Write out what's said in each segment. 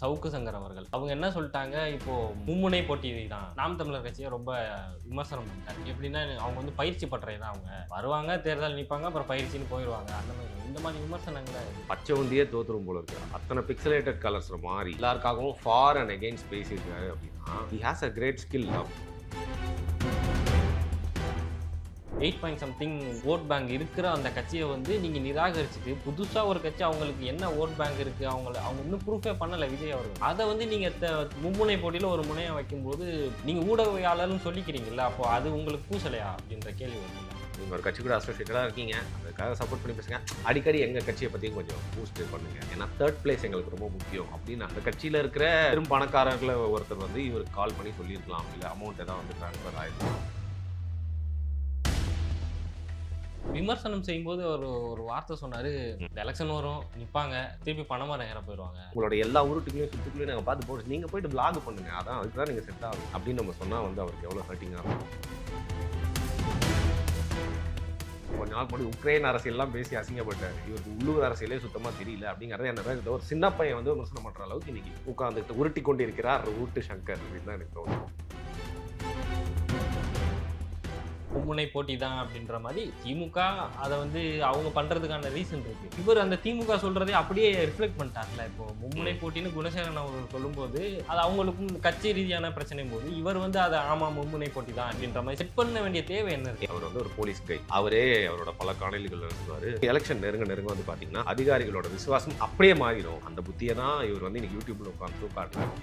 சவுக்கு சங்கர் அவர்கள். அவங்க என்ன சொல்ட்டாங்க, இப்போ மும்முனை போட்டி தான். நாம் தமிழர் கட்சிய ரொம்ப விமர்சனம் பண்ணிட்டாரு. எப்படின்னா, அவங்க வந்து பயிற்சி பட்டறை தான் அவங்க. வருவாங்க, தேர்தல் நிப்பாங்க, அப்புறம் பயிற்சின்னு போயிருவாங்க. அந்த மாரி இந்த மாரி விமர்சனங்கள பச்சை வந்தியே தோத்துரும் போல இருக்கு. அத்தனை பிக்சலேட்டட் கலர்ஸ்ல மாறி எல்லாருக்காகவும் ஃபார் அண்ட் அகைன்ஸ்ட் பேசியிருக்காரு அப்படின்னா, he has a great skill. 8 point something vote bank இருக்கிற அந்த கட்சிய வந்து நீங்க நிராகரிச்சுட்டு, புதுசா ஒரு கட்சி அவங்களுக்கு என்ன வோட் பேங்க் இருக்கு, அவங்க இன்னும் ப்ரூஃபே பண்ணல விஜய் அவர்கள். அத வந்து நீங்க மும்முனை போட்டியில ஒரு முனையா வைக்கும்போது, நீங்க ஊடகவியலாளர்னு சொல்லிக்கிறீங்கல்ல, அப்போ அது உங்களுக்கு பூசலையா? அப்படின்ற கேள்வி வருதுல்ல. நீங்க ஒரு கட்சி கூட அசோசியேட்டடா இருக்கீங்க. அதுக்காக சப்போர்ட் பண்ணி பேசுங்க. அடிக்கடி எங்க கட்சியை பத்தியும் கொஞ்சம் பூஸ்ட் பண்ணுங்க. ஏன்னா 3rd பிளேஸ் எங்களுக்கு ரொம்ப முக்கியம் அப்படின்னு அந்த கட்சியில இருக்கிற பெரும் பணக்காரர்கள ஒருத்தர் வந்து இவருக்கு கால் பண்ணி சொல்லியிருக்கலாம். இல்ல அமௌண்ட் ஏதாவது வந்து ட்ரான்ஸ்ஃபர் ஆயிருக்கும். விமர்சனம் செய்யும்போது ஒரு ஒரு வார்த்தை சொன்னாரு, இந்த எலக்ஷன் வரும், நிப்பாங்க, திருப்பி பணமரம் ஏற போயிருவாங்க. உங்களோட எல்லா ஊருட்டுக்குள்ளேயும் சுத்துக்குள்ளேயும் நாங்க பார்த்து போட்டு நீங்க போயிட்டு vlog பண்ணுங்க. அதான் அதுக்கு தான் நீங்க செட் ஆகும் அப்படின்னு நம்ம சொன்னா வந்து அவருக்கு எவ்வளவு ஹர்ட்டிங்கா இருக்கும். கொஞ்ச நாள் முன்னாடி உக்ரைன் அரசியல்லாம் பேசி அசிங்கப்பட்டாரு. இவருக்கு உள்ளூர் அரசியலே சுத்தமா தெரியல அப்படிங்கறத என்ன ஒரு சின்ன பையன் வந்து விமர்சனம் பண்ற அளவுக்கு இன்னைக்கு உட்கார்ந்துட்டு உருட்டி கொண்டு இருக்கிறார் ஊட்டு சங்கர் அப்படின்னு தான் எனக்கு தோணுது. மும்முனை போட்டி தான் அப்படின்ற மாதிரி திமுக அத வந்து அவங்க பண்றதுக்கான ரீசன் இருக்கு. இவர் அந்த திமுக சொல்றதே அப்படியே ரிஃப்ளெக்ட் பண்ணிட்டார்ல. இப்போ மும்முனை போட்டின்னு குணசேகரன் அவர்கள் சொல்லும்போது, அது அவங்களுக்கும் கட்சி ரீதியான பிரச்சனை போது, இவர் வந்து அதை ஆமா மும்முனை போட்டி தான் அப்படின்ற மாதிரி செட் பண்ண வேண்டிய தேவை என்ன இருக்கு? அவர் வந்து ஒரு போலீஸ் கை. அவரே அவரோட பல காணொலிகள் சொல்லுவாரு. எலெக்ஷன் நெருங்க நெருங்க வந்து பாத்தீங்கன்னா அதிகாரிகளோட விசுவாசம் அப்படியே மாறிடும். அந்த புத்தியை தான் இவர் வந்து இன்னைக்கு யூடியூப்ல உட்கார்ந்து காட்டுறாரு.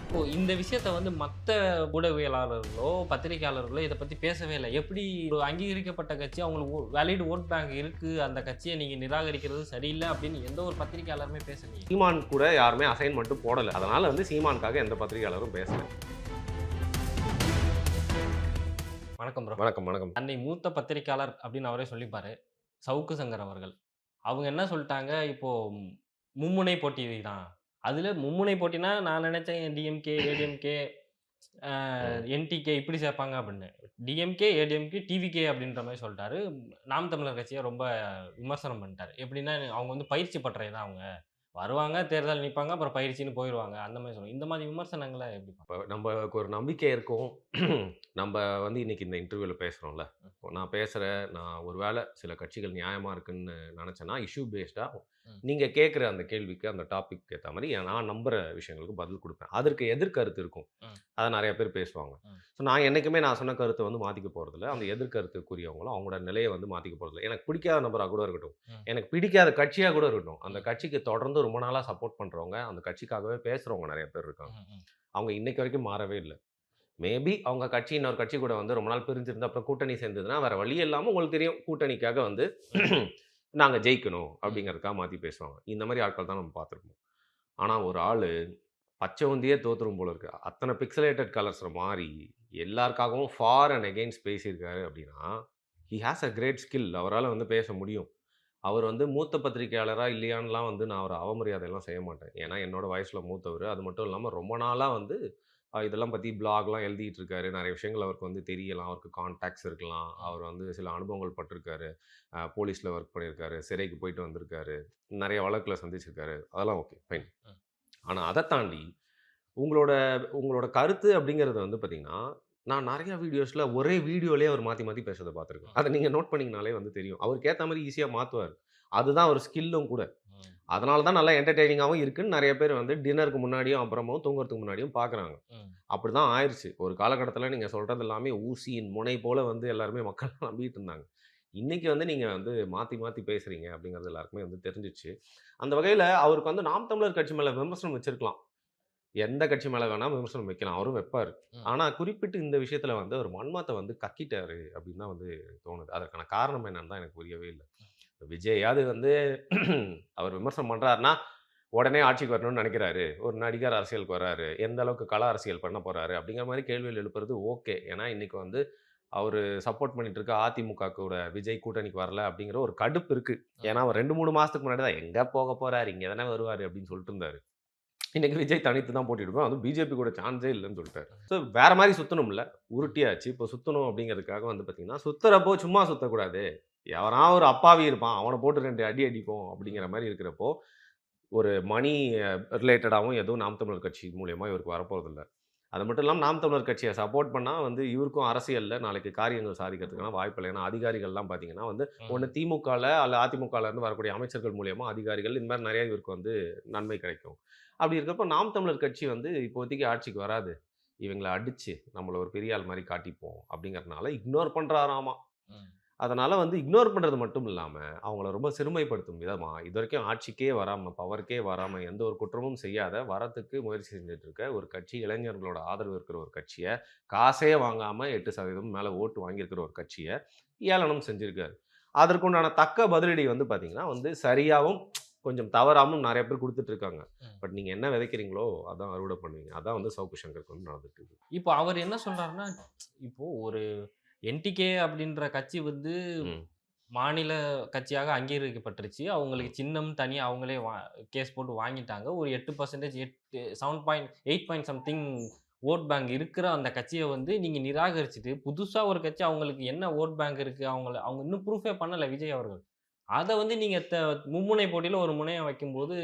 இப்போ இந்த விஷயத்த வந்து மத்த ஊடகவியலாளர்களோ, பத்திரிகையாளர்களோ இத பத்தி பேசவே இல்ல. எப்படி ஒரு அங்கீகரிக்கப்பட்ட கட்சி அவங்களுக்கு வேலிட் வோட் பேங்க் இருக்கு. அந்த கட்சிய நீங்க நிராகரிக்கிறது சரியில்ல அப்படின்னு எந்த ஒரு பத்திரிகையாளருமே பேசலையே. சீமான் கூட யாருமே அசைன்மெண்ட்டும் போடல. அதனால வந்து சீமானுக்காக எந்த பத்திரிகையாளரும் பேசல. வணக்கம் ப்ரோ. வணக்கம் வணக்கம். அன்னை மூத்த பத்திரிகையாளர் அப்படின்னு அவரே சொல்லிப்பாரு. சவுக்கு சங்கர் அவர்கள். அவங்க என்ன சொல்ட்டாங்க, இப்போ மும்முனை போட்டி தான். அதுல மும்முனை போட்டினா நான் நெனச்சேன் டிஎம்கே, ஏடிஎம்கே, என்டிகே இப்படி சேர்ப்பாங்க அப்படின்னு. டிஎம்கே, ஏடிஎம்கே, டிவிகே அப்படின்ற மாரி சொல்ட்டாரு. நாம் தமிழர் கட்சிய ரொம்ப விமர்சனம் பண்ணிட்டாரு. எப்படின்னா, அவங்க வந்து பயிற்சி பட்டறை தான் அவங்க. வருவாங்க, தேர்தல் நிப்பாங்க, அப்புறம் பயிற்சின்னு போயிருவாங்க. அந்த மாரி சொல்லுவாங்க. இந்த மாரி விமர்சனங்கள எப்படி இப்ப நமக்கு ஒரு நம்பிக்கை இருக்கும். நம்ம வந்து இன்னைக்கு இந்த இன்டர்வியூல பேசுறோம்ல. நான் பேசுறேன். நான் ஒரு வேளை சில கட்சிகள் நியாயமா இருக்குன்னு நினைச்சேன்னா, இஷ்யூ பேஸ்டா ம். நீங்க கேட்கிற அந்த கேள்விக்கு, அந்த டாபிக் ஏத்த மாரி நான் நம்புற விஷயங்களுக்கு பதில் குடுப்பேன். அதற்கு எதிர்கருத்து இருக்கும். ம். அத நெறைய பேர் பேசுவாங்க. ம். ஸோ நான் என்னைக்குமே நான் சொன்ன கருத்த வந்து மாத்திக்க போறதில்ல. அந்த எதிர்கருத்துக்குரியவங்களும் அவங்களோட நிலைய வந்து மாத்திக்க போறதில்ல. எனக்கு பிடிக்காத நபரா கூட இருக்கட்டும். ம். எனக்கு பிடிக்காத கட்சியா கூட இருக்கட்டும். அந்த ம். கட்சிக்கு தொடர்ந்து ரொம்ப நாளா சப்போர்ட் பண்றவங்க, அந்த கட்சிக்காகவே பேசுறவங்க நெறைய பேர் இருக்காங்க. ம். ம். அவங்க இன்னைக்கு வரைக்கும் மாறவே இல்ல. மேபி அவங்க கட்சி இன்னொரு கட்சி கூட வந்து ரொம்ப நாள் பிரிஞ்சிருந்து அப்புறம் கூட்டணி சேர்ந்ததுன்னா, வேற வழி இல்லாம உங்களுக்கு தெரியும் கூட்டணிக்காக வந்து நாங்க ஜெயிக்கணும் ம். அப்படிங்கிறதுக்காக மாத்தி பேசுவாங்க. இந்த மாரி ஆட்கள் தான் நம்ம பார்த்துருக்கோம். ஆனா ஒரு ஆளு பச்சை வந்தியே தோத்துரும் போல இருக்கு. அத்தன பிக்சலேட்டட் கலர்ஸ்ல மாறி எல்லாருக்காகவும் ஃபார் அண்ட் அகைன்ஸ்ட் பேசியிருக்காரு அப்படின்னா, he has a great skill. அவரால வந்து பேச முடியும். அவர் வந்து மூத்த பத்திரிகையாளரா இல்லையான்னுலாம் வந்து நான் அவர அவமரியாதைலாம் செய்ய மாட்டேன். ஏன்னா என்னோட வயசுல மூத்தவரு. அது மட்டும் இல்லாம ரொம்ப நாளா வந்து இதெல்லாம் பத்தி பிளாக்லாம் எழுதிட்டு இருக்காரு. நெறைய விஷயங்கள் அவருக்கு வந்து தெரியலாம். அவருக்கு கான்டாக்ட்ஸ் இருக்கலாம். ம். அவர் வந்து சில அனுபவங்கள் பட்டிருக்காரு. போலீஸ்ல ஒர்க் பண்ணியிருக்காரு. சிறைக்கு போயிட்டு வந்திருக்காரு. நெறைய வழக்குல சந்திச்சிருக்காரு. அதெல்லாம் ஓகே. ஃபைன். ம். ஆனா அத தாண்டி உங்களோட உங்களோட கருத்து அப்படிங்கிறது வந்து பார்த்தீங்கன்னா, நான் நெறைய வீடியோஸ்ல ஒரே வீடியோலயே அவர் மாத்தி மாத்தி பேசுறத பார்த்துருக்கேன். ம். அத நீங்க நோட் பண்ணீங்கனாலே வந்து தெரியும். அவருக்கு ஏத்த மாரி ஈஸியா மாத்துவாரு. அதுதான் ஒரு ஸ்கில்லும் கூட. ம். அதனால தான் நல்லா என்டர்டெய்னிங்காவும் இருக்குன்னு நெறைய பேர் வந்து டின்னருக்கு முன்னாடியும், அப்புறமும் தூங்குறதுக்கு முன்னாடியும் பார்க்குறாங்க. ம். அப்படிதான் ஆயிருச்சு. ஒரு காலகட்டத்தில நீங்க சொல்றது எல்லாமே ஊசியின் முனை போல வந்து எல்லாருமே மக்கள் நம்பிட்டு இருந்தாங்க. இன்னைக்கு வந்து நீங்க வந்து மாத்தி மாத்தி பேசுறீங்க அப்படிங்கிறது எல்லாருக்குமே வந்து தெரிஞ்சுருச்சு. அந்த வகையில அவருக்கு வந்து நாம் தமிழர் கட்சி மேல விமர்சனம் வச்சிருக்கலாம். எந்த கட்சி மேல வேணா விமர்சனம் வைக்கலாம். அவரும் வைப்பாரு. ம். ஆனா குறிப்பிட்டு இந்த விஷயத்துல வந்து அவர் மன்மத்த வந்து கக்கிட்டாரு அப்படின்னு தான் வந்து தோணுது. அதற்கான காரணம் என்னன்னு தான் எனக்கு புரியவே இல்ல. விஜயாவது வந்து அவர் விமர்சனம் பண்றாருன்னா, உடனே ஆட்சிக்கு வரணும்னு நெனைக்கிறாரு. ஒரு நடிகர் அரசியலுக்கு வர்றாரு. எந்த அளவுக்கு கள அரசியல் பண்ண போறாரு அப்படிங்கிற மாரி கேள்விகள் எழுப்புறது ஓகே. ஏன்னா இன்னைக்கு வந்து அவரு சப்போர்ட் பண்ணிட்டு இருக்க அதிமுக கூட விஜய் கூட்டணிக்கு வரல அப்படிங்கிற ஒரு கடுப்பு இருக்கு. ஏன்னா அவர் 2, 3 மாசத்துக்கு முன்னாடி தான் எங்க போக போறாரு, இங்க தானே வருவாரு அப்படின்னு சொல்லிட்டு இருந்தாரு. இன்னைக்கு விஜய் தனித்து தான் போட்டியிடுவார். அதுவும் பிஜேபி கூட சான்ஸே இல்லன்னு சொல்ட்டாரு. ஸோ வேற மாரி சுத்தணும்ல. உருட்டியாச்சு. இப்போ சுத்தணும் அப்படிங்கிறதுக்காக வந்து பார்த்தீங்கன்னா, சுத்துறப்போ சும்மா சுத்தக்கூடாது. எவனா ஒரு அப்பாவி இருப்பான். அவன போட்டு 2 அடி அடிப்போம் அப்படிங்கிற மாரி இருக்கிறப்போ, ஒரு மணி ரிலேட்டடாவும் எதுவும் நாம் தமிழர் கட்சி மூலியமா இவருக்கு வரப்போறதில்ல. அது மட்டும் இல்லாம நாம் தமிழர் கட்சிய சப்போர்ட் பண்ணா வந்து இவருக்கும் அரசியல்ல நாளைக்கு காரியங்கள் சாதிக்கிறதுக்கான வாய்ப்பு இல்ல. ஏன்னா அதிகாரிகள்லாம் பார்த்தீங்கன்னா வந்து, ஒண்ணு ம். திமுகல அல்ல அதிமுகல இருந்து வரக்கூடிய அமைச்சர்கள் மூலியமா அதிகாரிகள் இந்த மாரி நெறைய இவருக்கு வந்து நன்மை கிடைக்கும். அப்படி இருக்கப்ப நாம் தமிழர் கட்சி வந்து இப்போதைக்கு ஆட்சிக்கு வராது. இவங்கள அடிச்சு நம்மள ஒரு பெரிய ஆள் மாரி காட்டிப்போம் அப்படிங்கிறதுனால இக்னோர் பண்றாராமா. ம். அதனால வந்து இக்னோர் பண்றது மட்டும் இல்லாம, அவங்கள ரொம்ப சிறுமைப்படுத்தும் விதமா, இதுவரைக்கும் ஆட்சிக்கே வராம, பவருக்கே வராம, எந்த ஒரு குற்றமும் செய்யாத, வரத்துக்கு முயற்சி செஞ்சுட்டு இருக்க ஒரு கட்சி, இளைஞர்களோட ஆதரவு இருக்கிற ஒரு கட்சிய, காசே வாங்காம 8% மேல ஓட்டு வாங்கியிருக்கிற ஒரு கட்சிய, ஏளனம் செஞ்சிருக்காரு. அதற்குண்டான தக்க பதிலடி வந்து பார்த்தீங்கன்னா, வந்து சரியாவும், கொஞ்சம் தவறாவும் நெறைய பேர் குடுத்துட்டு இருக்காங்க. ம். பட் நீங்க என்ன விதைக்கிறீங்களோ, அதான் அறுவடை பண்ணுவீங்க. அதான் வந்து சவுக்கு சங்கருக்கு வந்து நடந்துட்டு இருக்கு. இப்போ அவர் என்ன சொல்றாருன்னா, இப்போ ஒரு என்டிகே அப்படின்ற கட்சி வந்து ம். மாநில கட்சியாக அங்கீகரிக்கப்பட்டுருச்சு. அவங்களுக்கு ம். சின்னம் தனியா அவங்களே கேஸ் போட்டு வாங்கிட்டாங்க. ஒரு 8% 7 பாயிண்ட் சம்திங் வோட் பேங்க் இருக்கிற அந்த கட்சிய வந்து நீங்க நிராகரிச்சுட்டு, புதுசா ஒரு கட்சி அவங்களுக்கு என்ன வோட் பேங்க் இருக்கு, அவங்க இன்னும் ப்ரூஃபே பண்ணல விஜய் அவர்கள். அத வந்து நீங்க மும்முனை போட்டியில ஒரு முனையா வைக்கும்போது,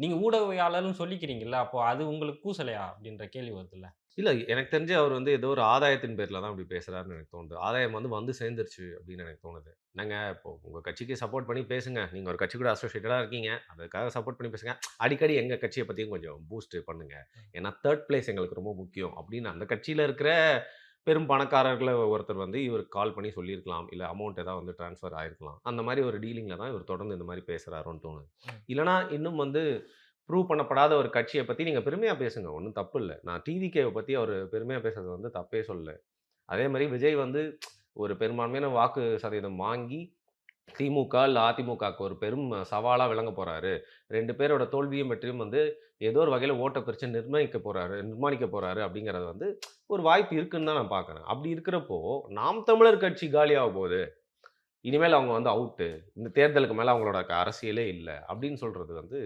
நீங்க ஊடகவியலாளர்ன்னு சொல்லிக்கிறீங்கல்ல, அப்போ அது உங்களுக்கு கூசலையா? அப்படின்ற கேள்வி வருதுல்ல. இல்ல. எனக்கு தெரிஞ்சு அவர் வந்து ஏதோ ஒரு ஆதாயத்தின் பேர்ல தான் அப்படி பேசுறாருன்னு எனக்கு தோணுது. ஆதாயம் வந்து சேர்ந்துருச்சு அப்படின்னு எனக்கு தோணுது. என்னங்க இப்போ உங்க கட்சிக்கு சப்போர்ட் பண்ணி பேசுங்க. நீங்க ஒரு கட்சி கூட அசோசியேட்டடா இருக்கீங்க. அதுக்காக சப்போர்ட் பண்ணி பேசுங்க. அடிக்கடி எங்க கட்சிய பத்தியும் கொஞ்சம் பூஸ்ட் பண்ணுங்க. ஏன்னா 3 பிளேஸ் எங்களுக்கு ரொம்ப முக்கியம் அப்படின்னு அந்த கட்சியில இருக்கிற பெரும் பணக்காரர்கள ஒருத்தர் வந்து இவருக்கு கால் பண்ணி சொல்லியிருக்கலாம். இல்ல அமௌண்ட் ஏதாவது வந்து ட்ரான்ஸ்ஃபர் ஆயிருக்கலாம். அந்த மாரி ஒரு டீலிங்ல தான் இவர் தொடர்ந்து இந்த மாரி பேசுறாரோன்னு தோணுது. ம். இல்லன்னா இன்னும் வந்து ப்ரூவ் பண்ணப்படாத ஒரு கட்சிய பத்தி நீங்க பெருமையா பேசுங்க. ஒண்ணும் தப்பு இல்ல. நான் டிவிகேவ பத்தி அவரு பெருமையா பேசுறது வந்து தப்பே சொல்லல. அதே மாரி விஜய் வந்து ஒரு பெரும்பான்மையான வாக்கு சதவீதம் வாங்கி திமுக இல்ல அதிமுகவுக்கு ஒரு பெரும் சவாலா விளங்கப் போறாரு. 2 பேரோட தோல்வியும் வெற்றியும் வந்து ஏதோ ஒரு வகையில ஓட்ட பிரிச்சு நிர்மாணிக்கப் போறாரு அப்படிங்கிறது வந்து ஒரு வாய்ப்பு இருக்குன்னு தான் நான் பார்க்குறேன். அப்படி இருக்கிறப்போ, நாம் தமிழர் கட்சி காலியாகப் போகுது. இனிமேல் அவங்க வந்து அவுட்டு. இந்த தேர்தலுக்கு மேல அவங்களோட அரசியலே இல்ல. அப்படின்னு சொல்றது வந்து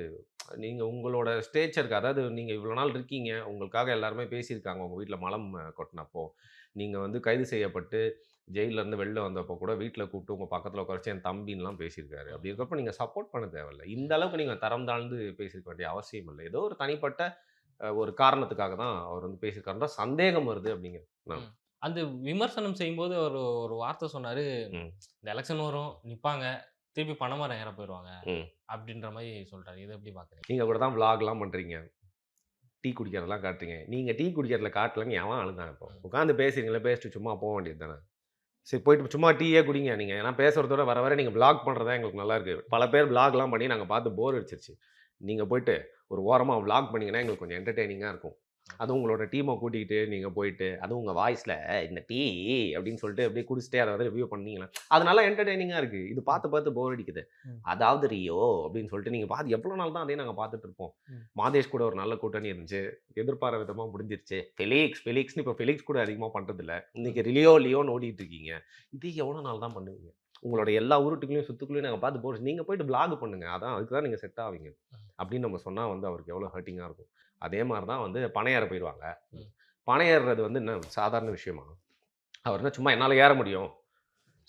நீங்க உங்களோட ஸ்டேச்சருக்கு அதாவது நீங்க இவ்வளோ நாள் இருக்கீங்க. உங்களுக்காக எல்லாருமே பேசியிருக்காங்க. உங்க வீட்ல மலம் கொட்டுனப்போ. நீங்க வந்து கைது செய்யப்பட்டு ஜெயில்ல இருந்து வெளில வந்தப்போ கூட வீட்ல கூப்பிட்டு உங்க பக்கத்துல உட்கார வச்சு என் தம்பின்லாம் பேசியிருக்காரு. அப்படி இருக்கப்ப நீங்க சப்போர்ட் பண்ண தேவையில்ல. இந்த அளவுக்கு நீங்க தரம் தாழ்ந்து பேசியிருக்க வேண்டிய அவசியம் இல்ல. ஏதோ ஒரு தனிப்பட்ட ஒரு காரணத்துக்காக தான் அவர் வந்து பேசியிருக்காருன்ற சந்தேகம் வருது அப்படிங்கிறேன் நான். ம். அந்த விமர்சனம் செய்யும்போது ஒரு ஒரு வார்த்தை சொன்னாரு. ம். இந்த எலக்ஷன் வரும், நிப்பாங்க. திருப்பி பணமரம் ஏற போயிருவாங்க. ம். அப்படின்ற மாரி சொல்றாரு. இத எப்படி பார்க்குறீங்க? நீங்க கூட தான் விளாக்லாம் பண்றீங்க. டீ குடிக்கிறதெல்லாம் காட்டுறீங்க. நீங்க டீ குடிக்கிறதுல காட்டலன்னு எவன் அழுதான் இப்போ? ம். உட்கார்ந்து பேசுறீங்களே, பேசிட்டு சும்மா போ வேண்டியது தானே. சரி போயிட்டு சும்மா டீயே குடிங்க நீங்க. ஏன்னா பேசுறதோட வர வர நீங்க வ்ளாக் பண்றது தான் எங்களுக்கு நல்லா இருக்கு. பல பேர் வ்ளாக்லாம் பண்ணி நாங்க பார்த்து போர் அடிச்சிருச்சு. நீங்க போயிட்டு ஒரு ஓரமா வ்ளாக் பண்ணீங்கன்னா எங்களுக்கு கொஞ்சம் என்டர்டெய்னிங்கா இருக்கும். அதுவும் உங்களோட டீம்ம கூட்டிக்கிட்டு நீங்க போயிட்டு, அதுவும் உங்க வாய்ஸ்ல இந்த டீ அப்படின்னு சொல்லிட்டு அப்படியே குடிச்சிட்டே அத வந்து ரிவ்யூ பண்ணீங்கன்னா, அது நல்லா என்டர்டெய்னிங்கா இருக்கு. இது ம். பார்த்து பார்த்து போர் அடிக்குது. ம். அதாவது ரியோ அப்படின்னு சொல்லிட்டு நீங்க பார்த்து எவ்வளோ நாள் தான் அதையே நாங்க பார்த்துட்டு இருப்போம். ம். மாதேஷ் கூட ஒரு நல்ல கூட்டணி இருந்துச்சு. எதிர்பாராத விதமா முடிஞ்சிருச்சு. ஃபெலிக்ஸ்ன்னு இப்ப ஃபெலிக்ஸ் கூட அதிகமா பண்றதில்ல. ம். இன்னைக்கு லியோன்னு ஓடிட்டு இருக்கீங்க. இது எவ்வளோ நாள் தான் பண்ணுவீங்க? உங்களோட எல்லா உருட்டுகளையும், சுத்துக்களையும் நாங்க பார்த்து போர் நீங்க போயிட்டு வ்ளாக் பண்ணுங்க. அதான் அதுக்கு தான் நீங்க செட் ஆவீங்க. ம். அப்படின்னு நம்ம சொன்னா வந்து அவருக்கு எவ்வளோ ஹர்ட்டிங்கா இருக்கும். அதே மாரி தான் வந்து பனை ஏற போயிருவாங்க. ம். பனை ஏறுறது வந்து என்ன சாதாரண விஷயமா? அவர் என்ன சும்மா என்னால ஏற முடியும்.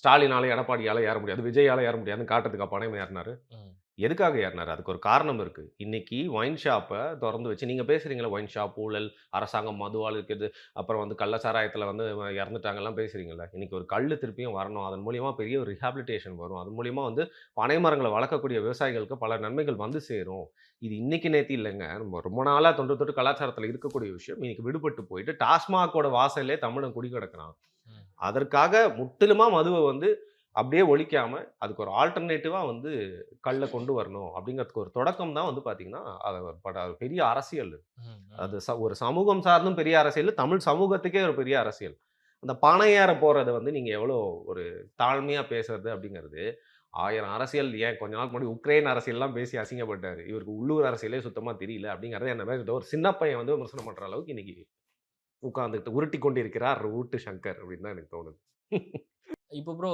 ஸ்டாலினால, எடப்பாடியால ஏற முடியாது. விஜயால ஏற முடியாதுன்னு காட்டுறதுக்கா பனை ஏறுனாரு? ம். எதுக்காக ஏறுனாரு? அதுக்கு ஒரு காரணம் இருக்கு. இன்னைக்கு ஒயின் ஷாப்ப தொறந்து வச்சு நீங்க பேசுறீங்கல்ல ஒயின் ஷாப் ஊழல், அரசாங்கம் மதுவால இருக்குது. அப்புறம் வந்து கள்ள சாராயத்தில வந்து இறந்துட்டாங்கலாம் பேசுறீங்கல்ல. இன்னைக்கு ஒரு கள்ளு திருப்பியும் வரணும். அதன் மூலியமா பெரிய ஒரு ரிஹாபிலிடேஷன் வரும். அதன் மூலியமா வந்து பனை மரங்கள வளர்க்கக்கூடிய விவசாயிகளுக்கு பல நன்மைகள் வந்து சேரும். இது இன்னைக்கு நேத்து இல்லங்க. நம்ம ரொம்ப நாளா தொன்று தொட்டு கலாச்சாரத்தில இருக்கக்கூடிய விஷயம். இன்னைக்கு விடுபட்டு போயிட்டு டாஸ்மாகோட வாசல்லே தமிழன் குடி கிடக்குறான். ம். அதற்காக முற்றிலுமா மதுவ வந்து அப்படியே ஒழிக்காம, அதுக்கு ஒரு ஆல்டர்னேட்டிவா வந்து கள்ள கொண்டு வரணும் அப்படிங்கிறதுக்கு ஒரு தொடக்கம் தான் வந்து பார்த்தீங்கன்னா, அது ஒரு பெரிய அரசியல். ம். ம். அது ஒரு சமூகம் சார்ந்தும் பெரிய அரசியல், தமிழ் சமூகத்துக்கே ஒரு பெரிய அரசியல். அந்த பணம் ஏற போறத வந்து நீங்க எவ்வளோ ஒரு தாழ்மையா பேசுறது அப்படிங்கிறது, 1000 அரசியல் ஏன் கொஞ்ச நாளுக்கு முன்னாடி உக்ரைன் அரசியல்லாம் பேசி அசிங்கப்பட்டாரு. இவருக்கு உள்ளூர் அரசியலே சுத்தமா தெரியல அப்படிங்கிறத என்ன மாரி ஒரு சின்ன பையன் வந்து விமர்சனம் பண்ற அளவுக்கு இன்னைக்கு உட்கார்ந்துட்டு உருட்டிக் கொண்டிருக்கிறார் ஊட்டு சங்கர் அப்படின்னு தான் எனக்கு தோணுது. இப்போ ப்ரோ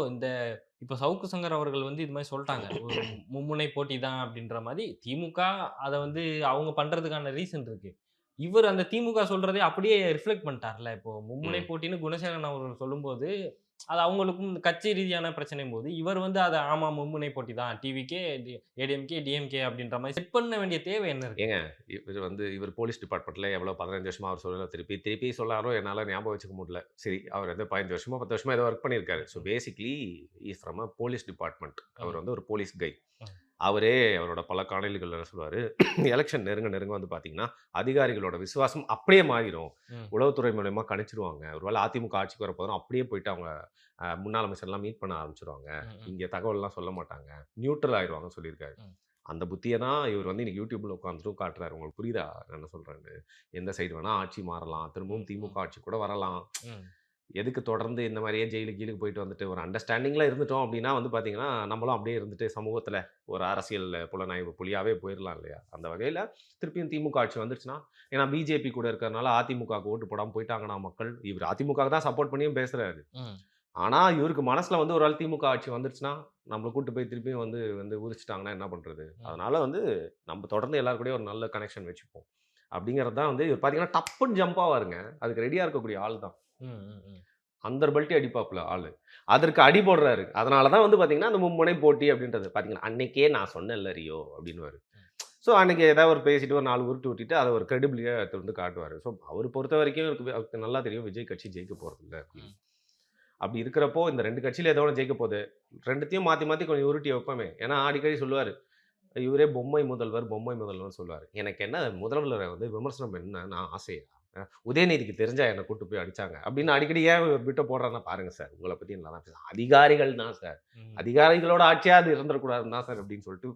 இப்போ சவுக்கு சங்கர் அவர்கள் வந்து இது மாரி சொல்ட்டாங்க. ஒரு மும்முனை போட்டி தான் அப்படின்ற மாரி. திமுக அத வந்து அவங்க பண்றதுக்கான ரீசன் இருக்கு. இவர் அந்த திமுக சொல்றதே அப்படியே ரிஃப்ளெக்ட் பண்ணிட்டார்ல. இப்போ மும்முனை ம். போட்டின்னு குணசேகரன் அவர்கள் சொல்லும்போது, அது அவங்களுக்கும் கட்சி ரீதியான பிரச்சனை போது, இவர் வந்து அத ஆமா மும்முனை போட்டி தான். டிவிகே, ஏடிஎம்கே, டிஎம்கே அப்படின்ற மாரி செட் பண்ண வேண்டிய தேவை என்ன இருக்கு? ஏங்க இவர் போலீஸ் டிபார்ட்மெண்ட்ல எவ்வளோ 15 வருஷமா அவர் சொல்லல திருப்பி திருப்பி சொல்லாரும் என்னால ஞாபகம் வச்சுக்க முடியல. சரி அவர் வந்து 15 வருஷமோ 10 வருஷமா ஏதோ ஒர்க் பண்ணியிருக்காரு. ஸோ ம், basically is from a police department. ம், அவர் வந்து ஒரு போலீஸ் கை. ம், அவரே அவரோட பல காணொளிகள்ல என்ன சொல்லுவாரு, எலக்ஷன் நெருங்க நெருங்க வந்து பார்த்தீங்கன்னா, அதிகாரிகளோட விசுவாசம் அப்படியே மாறிரும். ம், உளவுத்துறை மூலியமா கணிச்சுருவாங்க. ஒருவேள அதிமுக ஆட்சிக்கு வரப்போதும் அப்படியே போயிட்டு அவங்க முன்னாள் அமைச்சர்லாம் மீட் பண்ண ஆரம்பிச்சுருவாங்க. ம், ம், இங்க தகவல்லாம் சொல்ல மாட்டாங்க. நியூட்ரல் ஆயிருவாங்கன்னு சொல்லியிருக்காரு. ம், அந்த புத்திய தான் இவர் வந்து இன்னைக்கு YouTubeல உட்காந்துட்டும் காட்டுறாரு. உங்களுக்கு புரியுதா? நான் என்ன சொல்றேன்னு? எந்த சைடு வேணா ஆட்சி மாறலாம். திரும்பவும் ம், ம், திமுக ஆட்சி கூட வரலாம். ம், எதுக்கு தொடர்ந்து இந்த மாரியே ஜெயிலுக்கு கீழுக்கு போயிட்டு வந்துட்டு ஒரு அண்டர்ஸ்டாண்டிங்ல இருந்துட்டோம் அப்டின்னா வந்து பார்த்தீங்கன்னா, நம்மளும் அப்படியே இருந்துட்டு சமூகத்தில ஒரு அரசியல் புலனாய்வு புலியாவே போயிரலாம் இல்லையா? அந்த வகையில திருப்பியும் திமுக ஆட்சி வந்துருச்சுன்னா, ஏன்னா பிஜேபி கூட இருக்கிறனால அதிமுகவுக்கு ஓட்டு போடாம போயிட்டாங்கன்னா மக்கள், இவர் அதிமுகவுக்கு தான் சப்போர்ட் பண்ணியும் பேசுறாரு. ம், ஆனா, இவருக்கு மனசுல வந்து ஒரு வேள திமுக ஆட்சி வந்துருச்சுன்னா, நம்மள கூட்டு போய் திருப்பியும் வந்து வந்து உரிச்சுட்டாங்கன்னா என்ன பண்றது? ம், அதனால வந்து நம்ம தொடர்ந்து எல்லார் கூடயும் ஒரு நல்ல கனெக்ஷன் வச்சுப்போம். அப்படிங்கிறது தான் வந்து இவர் பார்த்தீங்கன்னா, டப்புன்னு ஜம்ப் ஆவாருங்க. அதுக்கு ரெடியா இருக்கக்கூடிய ஆள் தான். ம், ம், ம். அந்தர் பல்ட்டி அடிப்பாப்புல ஆளு. அதற்கு அடி போடுறாரு. அதனால தான் வந்து பார்த்தீங்கன்னா, அந்த மும்முனை போட்டி அப்படின்றது. பார்த்தீங்கன்னா, "அன்னைக்கே நான் சொன்னேன்ல ரியோ" அப்படின்னுவாரு. ஸோ, அன்னைக்கு ஏதாவது ஒரு பேசிட்டு ஒரு 4 உருட்டு உருட்டிட்டு அத ஒரு கிரெடிபிலிட்டியா எடுத்துட்டு வந்து காட்டுவாரு. ஸோ, அவர பொறுத்தவரைக்கும் அவருக்கு நல்லா தெரியும் விஜய் கட்சி ஜெயிக்க போறதில்ல அப்படின்னு. ம். அப்படி இருக்கிறப்போ, இந்த 2 கட்சியில ஏதோ ஒண்ணு ஜெயிக்க போது. 2த்தையும் மாத்தி மாத்தி கொஞ்சம் உருட்டி வைப்போமே. ஏன்னா அடிக்கடி சொல்லுவாரு. இவரே பொம்மை முதல்வர், பொம்மை முதல்வர்ன்னு சொல்லுவாரு. எனக்கு என்ன முதல்வர வந்து விமர்சனம் பண்ண நான் ஆசையா? உதயநிதிக்கு தெரிஞ்சா என்ன கூட்டு போய் அடிச்சாங்க. அப்படின்னு அடிக்கடி ஏன் ஒரு பிட்ட போடுறாருன்னா, பாருங்க சார் உங்கள பத்தி நல்லா தான் பேசுறேன். அதிகாரிகள் தான் சார். ம். அதிகாரிகளோட ஆட்சியா அது இருந்துறக்கூடாதுன்னு தான் சார் அப்படின்னு சொல்லிட்டு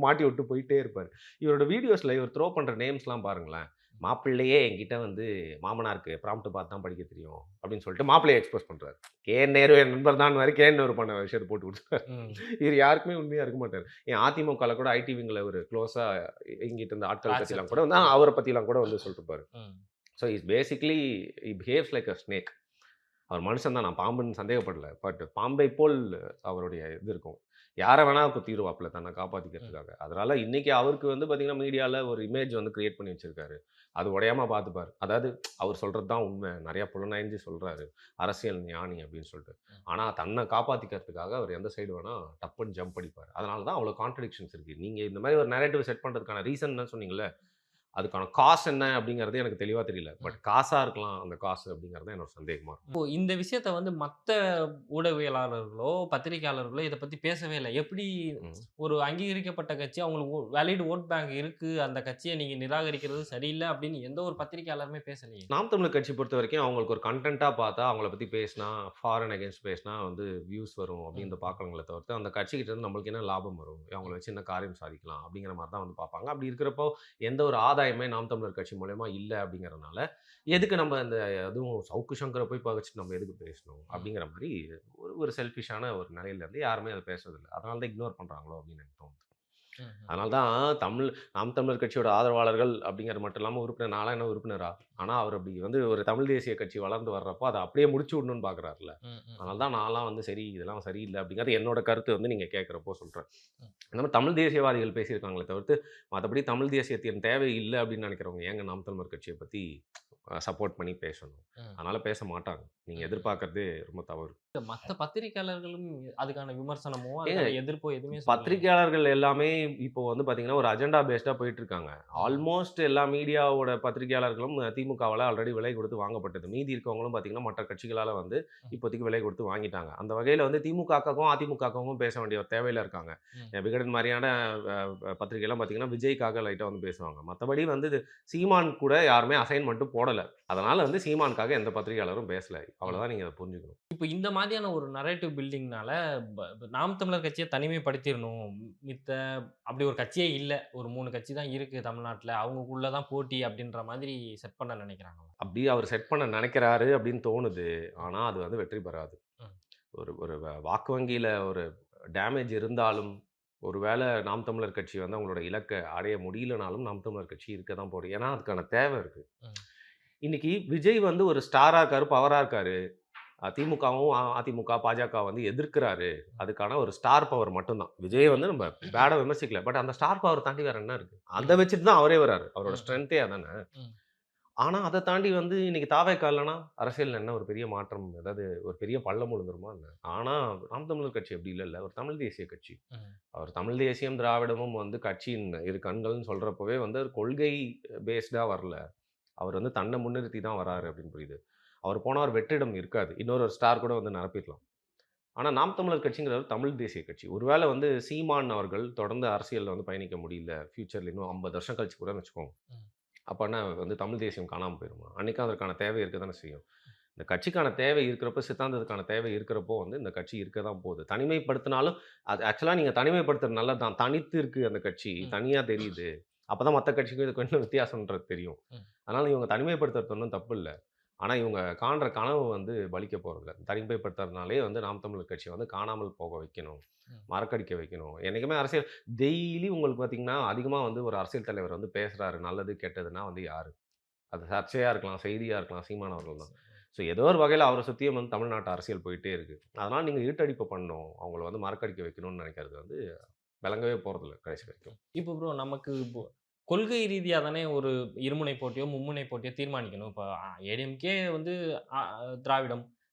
மாட்டி விட்டு போயிட்டே இருப்பாரு. இவரோட வீடியோஸ்ல இவர் த்ரோ பண்ற நேம்ஸ்லாம் பாருங்களேன். மாப்பிள்ளையே என்கிட்ட வந்து மாமனாருக்கு ப்ராம்ப்ட் பார்த்து தான் படிக்க தெரியும். அப்படின்னு சொல்லிட்டு மாப்பிள்ளைய எக்ஸ்போஸ் பண்றாரு. கே.என். நேரு என் நண்பர் தான்னுவாரு. கே.என். நேரு பண்ண விஷயத்த போட்டு குடுத்துட்டாரு. ம். இவரு யாருக்குமே உண்மையா இருக்க மாட்டாரு. ஏன் அதிமுகல கூட ஐடி விங்ல ஒரு க்ளோஸா இயங்கிட்டு இருந்த ஆட்கள் பத்திலாம் கூட ராஜசத்திரம். வந்து அவர பத்திலாம் கூட வந்து சொல்லிருப்பாரு. ம். So is basically behaves like a snake. அவர் மனுஷன் தான். நான் பாம்புன்னு சந்தேகப்படல. பட் பாம்பை போல் அவருடைய இது இருக்கும். யார வேணா குத்திருவாப்புல தன்னை ம். காப்பாத்திக்கிறதுக்காக. அதனால இன்னைக்கு அவருக்கு வந்து பார்த்தீங்கன்னா, மீடியால ஒரு இமேஜ் வந்து கிரியேட் பண்ணி வச்சிருக்காரு. அது உடையாம பார்த்துப்பாரு. அதாவது அவர் சொல்றது தான் உண்மை. நெறைய புலனாய்ஞ்சு சொல்றாரு. அரசியல் ஞானி அப்படின்னு சொல்லிட்டு. ம். ஆனா தன்னை காப்பாத்திக்கிறதுக்காக அவர் எந்த சைடு வேணா டப்புன்னு ஜம்ப் அடிப்பாரு. அதனால தான் அவ்வளோ கான்ட்ரடிக்ஷன்ஸ் இருக்கு. நீங்க இந்த மாரி ஒரு நரேட்டிவ் செட் பண்றதுக்கான ரீசன் என்ன சொன்னீங்கல்ல? அதுக்கான காசு என்ன அப்படிங்கிறது எனக்கு தெளிவா தெரியல. பட் ம். காசா இருக்கலாம் அந்த காசு அப்படிங்கிறது தான் என்னோட சந்தேகமா இருக்கும். இப்போ இந்த விஷயத்த வந்து மத்த ஊடகவியலாளர்களோ, பத்திரிகையாளர்களோ இத பத்தி பேசவே இல்ல. எப்படி ம். ஒரு அங்கீகரிக்கப்பட்ட கட்சி அவங்களுக்கு வேலிட் வோட் பேங்க் இருக்கு. அந்த கட்சிய நீங்க நிராகரிக்கிறது சரியில்ல அப்படின்னு எந்த ஒரு பத்திரிகையாளருமே பேசலையே. நாம் தமிழர் கட்சி பொறுத்தவரைக்கும் அவங்களுக்கு ஒரு கன்டென்ட்டா பார்த்தா, அவங்கள பத்தி பேசினா, ஃபார் அண்ட் அகைன்ஸ்ட் பேசினா வந்து வியூஸ் வரும் ம். அப்படின்னு பார்க்குறாங்களே தவிர்த்து, அந்த கட்சிகிட்ட இருந்து நம்மளுக்கு என்ன லாபம் வரும்? அவங்கள வச்சு என்ன காரியம் சாதிக்கலாம்? அப்படிங்கிற மாரி தான் வந்து பார்ப்பாங்க. அப்படி இருக்கிறப்போ, எந்த ஒரு ஆதாயமே நாம் தமிழர் கட்சி மூலியமா இல்ல அப்படிங்கிறனால, எதுக்கு நம்ம இந்த அதுவும் சவுக்கு சங்கர போய் பகச்சுட்டு நம்ம எதுக்கு பேசணும்? ம். அப்படிங்கிற மாரி ஒரு ஒரு செல்ஃபிஷான ஒரு நிலையில இருந்து யாருமே அத பேசுறதில்ல. அதனால தான் இக்னோர் பண்றாங்களோ அப்படின்னு எனக்கு தோணுது. ம். ம். அதனால தான் நாம் தமிழர் கட்சியோட ஆதரவாளர்கள் அப்படிங்கிறது மட்டும் இல்லாம உறுப்பினர் நான்லாம் என்ன உறுப்பினரா? ஆனா, அவர் அப்படி வந்து ஒரு தமிழ் தேசிய கட்சி வளர்ந்து வர்றப்போ, அத அப்படியே முடிச்சு விடணும்னு பார்க்குறாருல்ல. ம். ம். அதனால தான் நான்லாம் வந்து சரி, இதெல்லாம் சரியில்ல அப்படிங்கிறது என்னோட கருத்து வந்து நீங்க கேட்கிறப்போ சொல்றேன். ம். இந்த மாரி தமிழ் தேசியவாதிகள் பேசியிருக்காங்களே தவிர்த்து, மத்தபடி தமிழ் தேசியத்தின் தேவை இல்ல அப்படின்னு நினைக்கிறவங்க ஏங்க நாம் தமிழர் கட்சிய பத்தி சப்போர்ட் பண்ணி பேசணும்? ம். அதனால பேச மாட்டாங்க. நீங்க ம். எதிர்பார்க்கிறதே ரொம்ப தவறு. மத்த பத்திரிகையாளர்களும் அதுக்கான விமர்சனமோ, ஏங்க அதுக்கான எதிர்ப்போ எதுவுமே சொல்லலையே. பத்திரிக்கையாளர்கள் எல்லாமே இப்போ வந்து பார்த்தீங்கன்னா, ஒரு அஜெண்டா பேஸ்டா போயிட்டுருக்காங்க. ம். ஆல்மோஸ்ட் எல்லா மீடியாவோட பத்திரிக்கையாளர்களும் திமுகவால ஆல்ரெடி விலை கொடுத்து வாங்கப்பட்டது. மீதி இருக்கவங்களும் பார்த்தீங்கன்னா, மற்ற கட்சிகளால வந்து ம். இப்போதைக்கு விலை கொடுத்து வாங்கிட்டாங்க. அந்த வகையில வந்து திமுகவுக்கும், அதிமுகவுக்கும் பேச வேண்டிய ஒரு தேவையில இருக்காங்க. ம். விகடன் மாரியான பத்திரிகைலாம் பார்த்தீங்கன்னா, விஜய்க்காக லைட்டா வந்து பேசுவாங்க. மத்தபடி வந்து இது சீமான் கூட யாருமே அசைன்மென்ட்டும் போடல. அதனால வந்து சீமானுக்காக எந்த பத்திரிகையாளரும் பேசல. ம். அவ்வளோதான் நீங்க அத புரிஞ்சுக்கணும். இப்ப இந்த மாதிரியான ஒரு நரேட்டிவ் பில்டிங்னால நாம் தமிழர் கட்சிய தனிமைப்படுத்திறணும். மித்த அப்படி ஒரு கட்சியே இல்ல. ஒரு 3 கட்சி தான் இருக்கு தமிழ்நாட்டுல. அவங்களுக்குள்ள தான் போட்டி அப்படின்ற மாதிரி செட் பண்ண நினைக்கிறாங்களா? அப்படி அவர் செட் பண்ண நெனைக்கிறாரு அப்படின்னு தோணுது. ம். ஆனா, அது வந்து வெற்றி பெறாது. ம். ஒரு ஒரு வாக்கு வங்கியில ஒரு டேமேஜ் இருந்தாலும், ஒருவேள நாம் தமிழர் கட்சி வந்து அவங்களோட இலக்க அடைய முடியலனாலும், நாம் தமிழர் கட்சி இருக்க தான் போகுது. ஏன்னா, அதுக்கான தேவை இருக்கு. ம். இன்னைக்கு விஜய் வந்து ஒரு ஸ்டாரா இருக்காரு, பவரா இருக்காரு. திமுகவும், அதிமுக, பாஜக வந்து எதிர்க்கிறாரு. அதுக்கான ஒரு ஸ்டார் பவர் மட்டும் தான். விஜய வந்து நம்ம பேடா விமர்சிக்கல. பட் அந்த ஸ்டார் பவர் தாண்டி வேற என்ன இருக்கு? அத ம். வச்சுட்டு தான் அவரே வராரு. அவரோட ம். ம். ஸ்ட்ரென்த்தே அதானே. ம். ஆனா, அத தாண்டி வந்து இன்னைக்கு தாவேக்கா இல்லன்னா, அரசியல்ல என்ன ஒரு பெரிய மாற்றம், ஏதாவது ஒரு பெரிய பள்ளம் விழுந்துருமா என்ன? ஆனா, நாம் தமிழர் கட்சி அப்படி இல்லல்ல. ஒரு தமிழ் தேசிய கட்சி. ம். அவர் தமிழ் தேசியம், திராவிடமும் வந்து கட்சியின் இரு கண்கள்னு சொல்றப்பவே வந்து ஒரு கொள்கை பேஸ்டா வரல. அவர் வந்து தன்னை முன்னிறுத்தி தான் வராரு அப்படின்னு புரியுது. அவர் போனா ஒரு வெற்றிடம் இருக்காது. இன்னொரு ஒரு ஸ்டார் கூட வந்து நிரப்பிடலாம். ஆனா, நாம் தமிழர் கட்சிங்கிறது தமிழ் தேசிய கட்சி. ஒருவேளை வந்து சீமான் அவர்கள் தொடர்ந்து அரசியல்ல வந்து பயணிக்க முடியல. ஃபியூச்சர்ல இன்னும் 50 வருஷம் கழிச்சு கூடன்னு வச்சுக்கோங்க. ம். அப்பன்னா வந்து தமிழ் தேசியம் காணாம போயிருமா? அன்னைக்கும் அதற்கான தேவை இருக்க தானே செய்யும். இந்த கட்சிக்கான தேவை இருக்கிறப்ப, சித்தாந்தத்துக்கான தேவை இருக்கிறப்போ வந்து இந்த கட்சி இருக்க தான் போகுது. தனிமைப்படுத்தினாலும் அது ஆக்சுவலா நீங்க தனிமைப்படுத்துறது நல்லது தான். தனித்து இருக்கு அந்த கட்சி. ம். தனியா தெரியுது. அப்பதான் மத்த கட்சிக்கும் இதுக்கும் என்ன வித்தியாசம்ன்றது தெரியும். ம். அதனால இவங்க தனிமைப்படுத்துறது ஒண்ணும் தப்பு இல்ல. ஆனா இவங்க காண்ற கனவு வந்து பலிக்க போறதில்ல. தனிமைப்படுத்துறதுனாலே வந்து நாம் தமிழர் கட்சிய வந்து காணாமல் போக வைக்கணும். ம். மறக்கடிக்க வைக்கணும். என்னைக்குமே அரசியல் டெய்லி உங்களுக்கு பார்த்தீங்கன்னா, அதிகமா வந்து ஒரு அரசியல் தலைவர் வந்து பேசுறாரு. நல்லது, கெட்டதுன்னா வந்து யாரு? அது சர்ச்சையா இருக்கலாம், செய்தியா இருக்கலாம். சீமான் அவர்கள் தான். ஸோ ஏதோ ஒரு வகையில அவர சுத்தியும் வந்து தமிழ்நாட்டு அரசியல் போயிட்டே இருக்கு. அதனால நீங்க இருட்டடிப்பு பண்ணணும். அவங்கள வந்து மறக்கடிக்க வைக்கணும்னு நெனைக்கிறது வந்து விளங்கவே போறதில்ல கடைசி வரைக்கும். இப்போ ப்ரோ நமக்கு இப்போ கொள்கை ரீதியா தானே ஒரு இருமுனை போட்டியோ, மும்முனை போட்டியோ தீர்மானிக்கணும். இப்போ ஏடிஎம்கே வந்து திராவிடம்,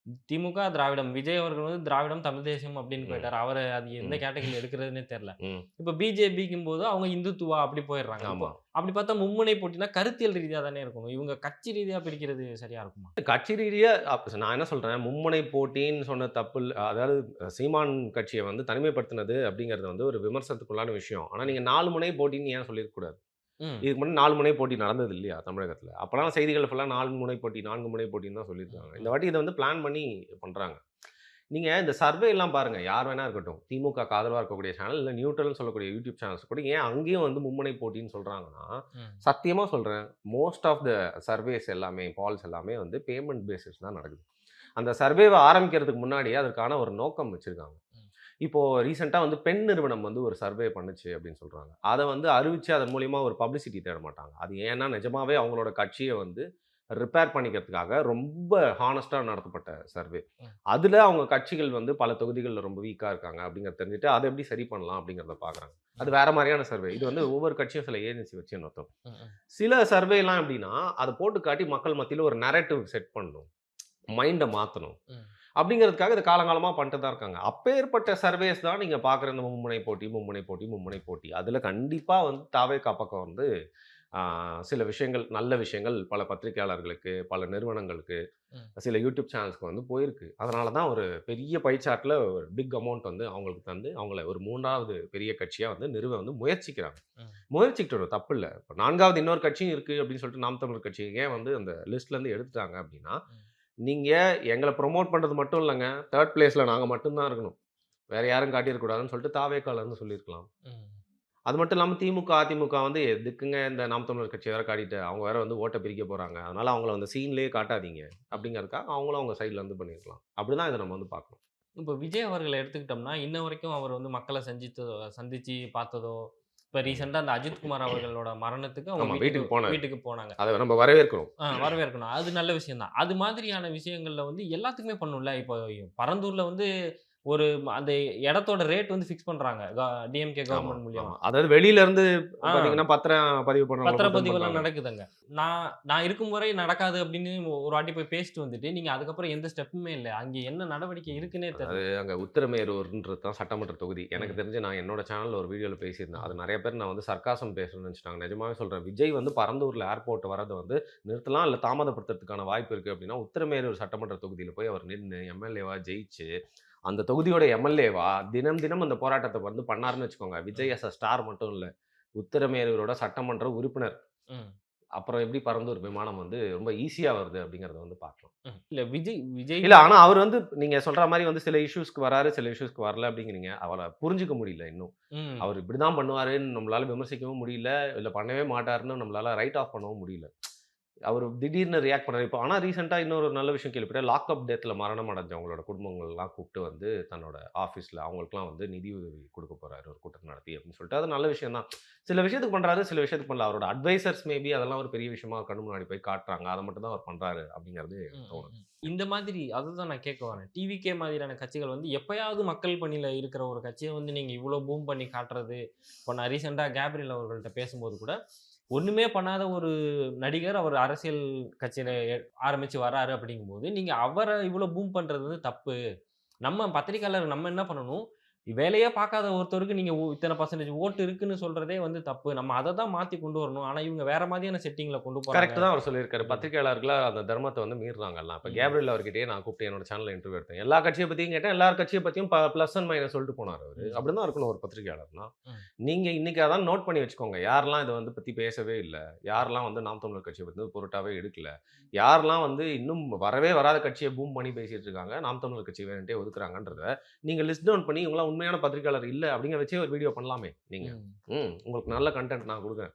திமுக திராவிடம், விஜய் அவர்கள் வந்து திராவிடம், தமிழ் தேசியம் அப்படின்னு ம். போயிட்டாரு. அவர அது எந்த ம். கேட்டகரில எடுக்கிறதுன்னே தெரியல. ம். இப்போ பிஜேபிக்கும்போது அவங்க இந்துத்துவா அப்படி போயிடுறாங்க. இப்போ ஆமா. அப்படி பார்த்தா மும்முனை போட்டினா கருத்தியல் ரீதியா தானே இருக்கணும். இவங்க கட்சி ரீதியா பிரிக்கிறது சரியா இருக்குமா? கட்சி ரீதியா நான் என்ன சொல்றேன், மும்முனை போட்டின்னு சொன்னது தப்பு இல்ல. அதாவது சீமான் கட்சிய வந்து தனிமைப்படுத்தினது அப்படிங்கிறது வந்து ஒரு விமர்சனத்துக்குள்ளான விஷயம். ஆனா நீங்க 4 முனை போட்டின்னு ஏன் சொல்லியிருக்க கூடாது? ம். இதுக்கு முன்னாடி 4 முனை போட்டி நடந்தது இல்லையா தமிழகத்துல? அப்பலாம் செய்திகள் ஃபுல்லா 4 முனை போட்டி, 4 முனை போட்டின்னு தான் ம். சொல்லியிருக்காங்க. இந்த ம். வாட்டி இத வந்து பிளான் பண்ணி பண்றாங்க. நீங்க இந்த சர்வேலாம் பாருங்க. யார் வேணா இருக்கட்டும். திமுகக்கு ஆதரவா இருக்கக்கூடிய சேனல், இல்ல நியூட்ரல்ன்னு சொல்லக்கூடிய யூடியூப் சேனல்ஸ் கூட ஏன் அங்கேயும் வந்து மும்முனை போட்டின்னு சொல்றாங்கன்னா, ம். சத்தியமா சொல்றேன். மோஸ்ட் ஆஃப் த சர்வேஸ் எல்லாமே, பால்ஸ் எல்லாமே வந்து பேமெண்ட் பேசிஸ் தான் நடக்குது. அந்த சர்வேவ ஆரம்பிக்கிறதுக்கு முன்னாடியே அதற்கான ஒரு நோக்கம் வச்சிருக்காங்க. ம். இப்போ ரீசென்ட்டா வந்து பெண் நிறுவனம் வந்து ஒரு சர்வே பண்ணுச்சு அப்படின்னு சொல்றாங்க. அத வந்து அறிவிச்சு அதன் மூலியமா ஒரு பப்ளிசிட்டி தேட மாட்டாங்க. அது ஏன்னா நிஜமாவே அவங்களோட கட்சிய வந்து ரிப்பேர் பண்ணிக்கிறதுக்காக ரொம்ப ஹானஸ்ட்டா நடத்தப்பட்ட சர்வே. ம். அதுல அவங்க கட்சிகள் வந்து பல தொகுதிகள்ல ரொம்ப வீக்கா இருக்காங்க அப்படிங்கிறத தெரிஞ்சுட்டு, அத எப்படி சரி பண்ணலாம் அப்படிங்கிறத பார்க்குறாங்க. அது ம். வேற மாரியான சர்வே. இது வந்து ஒவ்வொரு கட்சியும் சில ஏஜென்சி வச்சு நடத்தும். ம். ம். சில சர்வேலாம் எப்படின்னா, அத போட்டு காட்டி மக்கள் மத்தியில ஒரு நரேட்டிவ் செட் பண்ணணும். மைண்ட மாத்தணும். ம். அப்படிங்கிறதுக்காக இத காலங்காலமா பண்ணிட்டு தான் இருக்காங்க. அப்பேற்பட்ட சர்வேஸ் தான் நீங்க பார்க்குற இந்த மும்முனை போட்டி, மும்முனை போட்டி, மும்முனை போட்டி. அதுல கண்டிப்பா வந்து தாவேக்கா பக்கம் வந்து ஆ சில விஷயங்கள், நல்ல விஷயங்கள் பல பத்திரிக்கையாளர்களுக்கு, பல நிறுவனங்களுக்கு, ம். சில யூடியூப் சேனல்ஸ்க்கு வந்து போயிருக்கு. அதனால தான் ஒரு பெரிய பை சார்ட்ல ஒரு பிக் அமௌண்ட் வந்து அவங்களுக்கு தந்து, அவங்கள ஒரு 3வது பெரிய கட்சியா வந்து நிறுவ வந்து முயற்சிக்கிறாங்க. ம். முயற்சிக்கட்டும் தப்பில்ல. இப்ப 4வது இன்னொரு கட்சியும் இருக்கு அப்படின்னு சொல்லிட்டு நாம் தமிழர் கட்சிய ஏன் வந்து அந்த லிஸ்ட்லேருந்து எடுத்துட்டாங்க அப்படின்னா, ம். நீங்க எங்கள புரமோட் பண்றது மட்டும் இல்லங்க. 3 பிளேஸ்ல நாங்க மட்டும் தான் இருக்கணும். வேற யாரும் காட்டிறக் கூடாதுன்னு சொல்லிட்டு தாவேக்காலருந்து சொல்லியிருக்கலாம். ம். அது மட்டும் இல்லாம திமுக, அதிமுக வந்து எதுக்குங்க இந்த நாம் தமிழர் கட்சிய வேற காட்டிட்டு, அவங்க வேற வந்து ஓட்ட பிரிக்க போறாங்க. அதனால அவங்கள அந்த சீன்லயே காட்டாதீங்க. அப்படிங்கிறதுக்காக அவங்களும் அவங்க சைட்ல இருந்து பண்ணியிருக்கலாம். அப்படிதான் இத நம்ம வந்து பார்க்கணும். இப்போ விஜய் அவர்கள எடுத்துக்கிட்டோம்னா, இன்ன வரைக்கும் அவர் வந்து மக்கள சந்திச்சு பார்த்ததோ, இப்ப ம். ரீசென்ட்டா அந்த அஜித் குமார் அவர்களோட மரணத்துக்கு அவங்க ஆமா வீட்டுக்கு வீட்டுக்கு போனாரு. வீட்டுக்கு போனாங்க. அத நம்ம வரவேற்கிறோம். வரவேற்கணும். அது நல்ல விஷயம் தான். அது மாதிரியான விஷயங்கள்ல வந்து எல்லாத்துக்குமே பண்ணணும்ல. இப்போ பரந்தூர்ல வந்து ஒரு அந்த இடத்தோட ரேட் வந்து ஃபிக்ஸ் பண்றாங்க. டிஎம்கே ஆமா, கவர்ன்மென்ட் மூலியமா. ஆமா. அதாவது வெளியில இருந்து ஆ. பார்த்தீங்கன்னா, பத்திரம் பதிவு பண்றவங்கள மட்டும் பத்திரப்பதிவெல்லாம் பண்றாங்க. நடக்குதுங்க. நான் நான் இருக்கும் வரை நடக்காது அப்படின்னு ஒரு வாட்டி போய் பேசிட்டு வந்துட்டு, நீங்க அதுக்கப்புறம் எந்த ஸ்டெப்புமே இல்ல. அங்க என்ன நடவடிக்கை இருக்குன்னே தெரியல. அங்க உத்திரமேரூர்ன்றது தான் சட்டமன்ற தொகுதி. எனக்கு ம். தெரிஞ்சு நான் என்னோட சேனல்ல ஒரு வீடியோல பேசியிருந்தேன். ம். அது நெறைய பேர் நான் வந்து சர்க்காசம் பேசுறேன்னு நெனச்சுட்டாங்க. நிஜமாவே சொல்றேன். விஜய் வந்து பரந்தூர்ல ஏர்போர்ட் வரத வந்து நிறுத்தலாம், இல்ல தாமதப்படுத்துறதுக்கான வாய்ப்பு இருக்கு அப்டின்னா, உத்திரமேரூர் சட்டமன்ற தொகுதியில போய் அவர் நின்னு எம்எல்ஏவா ஜெயிச்சு, அந்த தொகுதியோட எம்எல்ஏவா தினம் தினம் அந்த போராட்டத்த வந்து பண்ணாருன்னு வச்சுக்கோங்க. விஜய் ம். அஸ் அ ஸ்டார் மட்டும் இல்ல. உத்திரமேரூரோட சட்டமன்ற உறுப்பினர். ம். அப்புறம் எப்படி பரந்தூர் விமானம் வந்து ரொம்ப ஈஸியா வருது அப்டிங்கிறத வந்து பார்க்கலாம். ம். இல்ல விஜய் விஜய் இல்ல. ஆனா அவரு வந்து நீங்க சொல்ற மாரி வந்து சில இஷ்யூஸ்க்கு வராரு, சில இஷ்யூஸ்க்கு வரல அப்டிங்கிறீங்க. அவர புரிஞ்சுக்க முடியல இன்னும். ம். அவரு இப்படிதான் பண்ணுவாருன்னு நம்மளால விமர்சிக்கவும் முடியல. இல்ல பண்ணவே மாட்டாருன்னு நம்மளால ரைட் ஆஃப் பண்ணவும் முடியல. அவரு திடீர்னு ரியாக்ட் பண்ணாரு. இப்போ ஆனா ரீசென்ட்டா இன்னொரு நல்ல விஷயம் கேள்விப்பட்டேன். லாக்அப் டெத்ல மரணம் அடைஞ்சவங்களோட குடும்பங்கள்லாம் கூப்ட்டு வந்து தன்னோட ஆஃபீஸ்ல அவங்களுக்கெல்லாம் வந்து நிதி உதவி குடுக்க போறாரு ஒரு கூட்டம் நடத்தி அப்படின்னு சொல்லிட்டு. அது நல்ல விஷயம் தான். சில விஷயத்துக்கு பண்றாரு, சில விஷயத்துக்கு பண்ணல. அவரோட அட்வைசர்ஸ் மேபி அதெல்லாம் ஒரு பெரிய விஷயமா கண்ணு முன்னாடி போய் காட்டுறாங்க. அத மட்டும் தான் அவர் பண்றாரு அப்படிங்கிறது ம், எனக்கு ம், தோணுது. ம். இந்த மாதிரி அதுதான் நான் கேட்க வரேன். டிவிகே மாதிரியான கட்சிகள் வந்து எப்பயாவது மக்கள் பணியில இருக்கிற ஒரு கட்சிய வந்து நீங்க இவ்ளோ பூம் பண்ணி காட்டுறது, இப்போ நான் ரீசென்ட்டா கேப்ரியல் அவர்கள்ட்ட பேசும்போது கூட, ஒண்ணுமே பண்ணாத ஒரு நடிகர் அவர் அரசியல் கட்சியில ஆரம்பிச்சு வர்றாரு அப்படிங்கும்போது, நீங்க அவர இவ்வளோ பூம் பண்றது வந்து தப்பு. நம்ம பத்திரிக்கையாளர் நம்ம என்ன பண்ணணும், வேலையே பார்க்காத ஒருத்தருக்கு நீங்க இத்தன பெர்சன்டேஜ் ஓட்டு இருக்குன்னு சொல்றதே வந்து தப்பு. நம்ம அத தான் மாத்தி கொண்டு வரணும். ஆனா இவங்க வேற மாதிரியான செட்டிங்ல கொண்டு போறாங்க. கரெக்ட் தான் அவர் சொல்லியிருக்காரு. அப்படின்னு. பத்திரிக்கையாளர்களா அந்த தர்மத்த வந்து மீறுறாங்கல்லாம். இப்ப ம். கேப்ரியல் அவர்கிட்டயே நான் கூப்பிட்டு என்னோட சேனல்ல இன்டர்வியூ எடுத்தேன். எல்லா கட்சிய பத்தியும் கேட்டேன். எல்லா கட்சிய பத்தியும் பிளஸ் அண்ட் மைனஸ் சொல்லிட்டு போனாரு அவரு. ம். அப்படிதான் இருக்கணும் ஒரு பத்திரிக்கையாளர்னா. ம். நீங்க இன்னைக்கு அதான் நோட் பண்ணி வச்சுக்கோங்க. யாரெல்லாம் இத வந்து பத்தி பேசவே இல்ல. யாரெல்லாம் வந்து நாம் தமிழர் கட்சிய பத்தி பொருட்டாவே எடுக்கல. யாரெல்லாம் வந்து இன்னும் வரவே வராத கட்சிய பூம் பண்ணி பேசிட்டு இருக்காங்க. நாம் தமிழர் கட்சி வேணுன்ட்டே ஒதுக்குறாங்கன்றத நீங்க லிஸ்ட் டவுன் பண்ணி இவங்கலாம் உண்மையான பத்திரிக்கையாளர் இல்ல அப்படிங்க வச்சே ஒரு வீடியோ பண்ணலாமே நீங்க. ம். உங்களுக்கு நல்ல கன்டென்ட் நான் குடுக்குறேன்.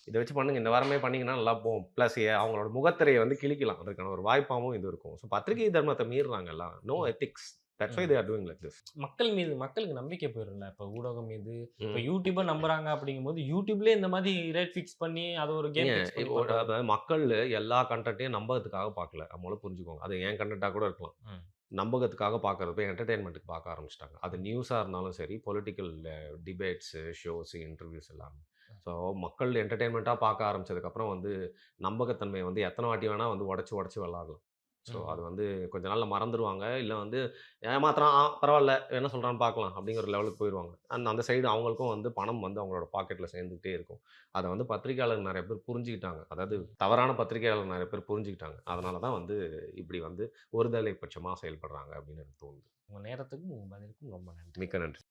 இத வச்சு பண்ணுங்க. இந்த வாரமே பண்ணீங்கன்னா நல்லா போகும். பிளஸ் அவங்களோட முகத்திரைய வந்து கிழிக்கலாம். அதற்கான ஒரு வாய்ப்பாவும் இது இருக்கும். ஸோ பத்திரிகை தர்மத்த மீறுறாங்க எல்லாம். நோ ம். எத்திக்ஸ். தட்ஸ் வை ம். They are doing like this. மக்கள் மீது மக்களுக்கு நம்பிக்கை போயிரும்ல. இப்ப ஊடகம் மீது, இப்ப ம். YouTubeஅ நம்புறாங்க அப்படிங்கும்போது, YouTubeலயே இந்த மாரி ரேட் ஃபிக்ஸ் பண்ணி, அத ஒரு கேம் ஏங்க ஃபிக்ஸ் பண்ணி இப்போ பண்றது. மக்கள் எல்லா கன்டென்ட்டையும் நம்பறதுக்காக பார்க்கல. அது முதல்ல புரிஞ்சுக்கோங்க. அது என் கன்டென்ட்டா கூட இருக்கலாம். ம். நம்பகத்துக்காக பார்க்கறது போய் என்டர்டெயின்மென்ட்க்கு பார்க்க ஆரம்பிச்சுட்டாங்க. அது நியூஸா இருந்தாலும் சரி, பொலிட்டிக்கல் டிபேட்ஸ், ஷோஸ், இன்டர்வியூஸ் எல்லாமே. ஸோ மக்கள் என்டர்டெயின்மென்ட்டா பார்க்க ஆரம்பிச்சதுக்கப்புறம் வந்து நம்பகத்தன்மைய வந்து எத்தன வாட்டி வேணா வந்து உடைச்சு, உடைச்சு விளையாடலாம். ஸோ அது ம். வந்து கொஞ்ச நாள்ல மறந்துருவாங்க. இல்ல வந்து ஏமாத்துறான், பரவால்ல என்ன சொல்றான்னு பார்க்கலாம் அப்படிங்கிற லெவலுக்கு போயிருவாங்க. அந்த சைடு அவங்களுக்கும் வந்து பணம் வந்து அவங்களோட பாக்கெட்ல சேர்ந்துகிட்டே இருக்கும். அத வந்து பத்திரிக்கையாளர் நெறைய பேர் புரிஞ்சுக்கிட்டாங்க. அதாவது ம். தவறான பத்திரிக்கையாளர் நெறைய பேர் புரிஞ்சுக்கிட்டாங்க. அதனால தான் வந்து இப்படி வந்து ஒருதலை பட்சமா செயல்படுறாங்க அப்படின்னு எனக்கு தோணுது. உங்க நேரத்துக்கும், உங்க பதிலுக்கும் ரொம்ப நன்றி. மிக்க நன்றி.